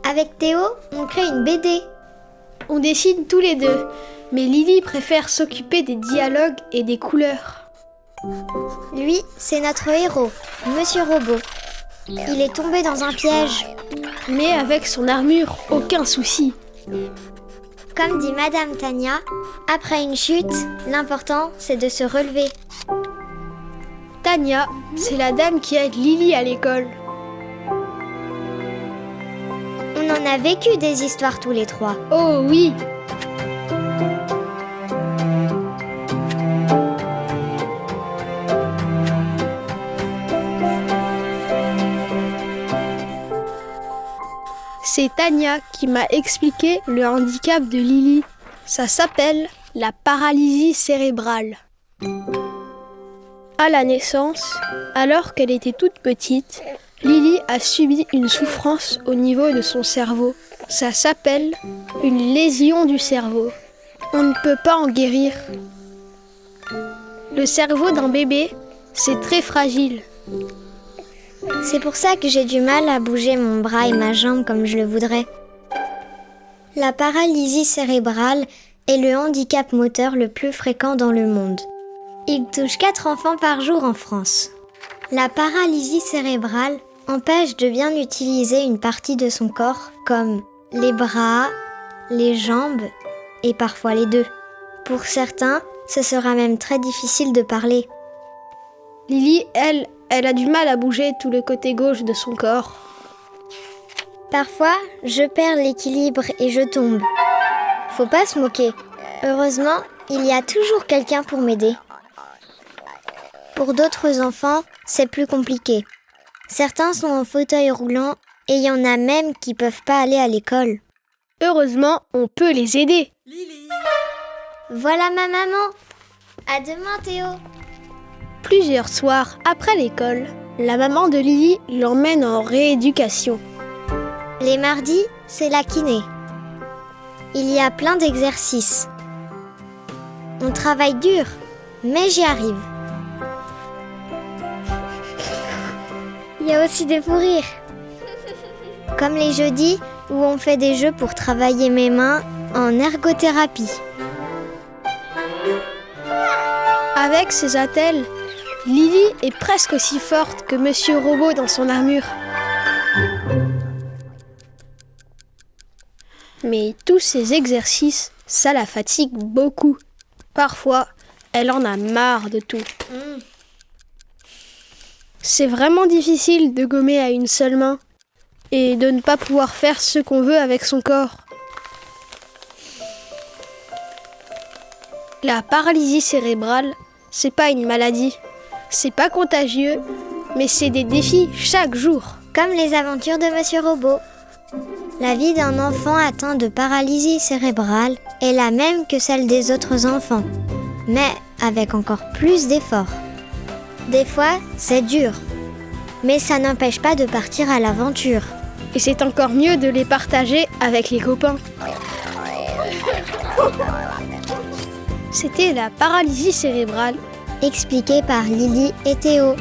Avec Théo, on crée une BD. On dessine tous les deux, mais Lily préfère s'occuper des dialogues et des couleurs. Lui, c'est notre héros, Monsieur Robot. Il est tombé dans un piège. Mais avec son armure, aucun souci. Comme dit Madame Tania, après une chute, l'important, c'est de se relever. Tania, c'est la dame qui aide Lily à l'école. On en a vécu des histoires tous les trois. Oh oui! C'est Tania qui m'a expliqué le handicap de Lily. Ça s'appelle la paralysie cérébrale. À la naissance, alors qu'elle était toute petite, Lily a subi une souffrance au niveau de son cerveau. Ça s'appelle une lésion du cerveau. On ne peut pas en guérir. Le cerveau d'un bébé, c'est très fragile. C'est pour ça que j'ai du mal à bouger mon bras et ma jambe comme je le voudrais. La paralysie cérébrale est le handicap moteur le plus fréquent dans le monde. Il touche 4 enfants par jour en France. La paralysie cérébrale empêche de bien utiliser une partie de son corps, comme les bras, les jambes et parfois les deux. Pour certains, ce sera même très difficile de parler. Lily, elle a du mal à bouger tout le côté gauche de son corps. Parfois, je perds l'équilibre et je tombe. Faut pas se moquer. Heureusement, il y a toujours quelqu'un pour m'aider. Pour d'autres enfants, c'est plus compliqué. Certains sont en fauteuil roulant et il y en a même qui peuvent pas aller à l'école. Heureusement, on peut les aider. Lily! Voilà ma maman. À demain Théo. Plusieurs soirs après l'école, la maman de Lily l'emmène en rééducation. Les mardis, c'est la kiné. Il y a plein d'exercices. On travaille dur, mais j'y arrive. Il y a aussi des fous rires. Comme les jeudis où on fait des jeux pour travailler mes mains en ergothérapie. Avec ses attelles, Lily est presque aussi forte que Monsieur Robot dans son armure. Mais tous ces exercices, ça la fatigue beaucoup. Parfois, elle en a marre de tout. C'est vraiment difficile de gommer à une seule main et de ne pas pouvoir faire ce qu'on veut avec son corps. La paralysie cérébrale, c'est pas une maladie. C'est pas contagieux, mais c'est des défis chaque jour. Comme les aventures de Monsieur Robot. La vie d'un enfant atteint de paralysie cérébrale est la même que celle des autres enfants, mais avec encore plus d'efforts. Des fois, c'est dur, mais ça n'empêche pas de partir à l'aventure. Et c'est encore mieux de les partager avec les copains. C'était la paralysie cérébrale, expliqué par Lily et Théo.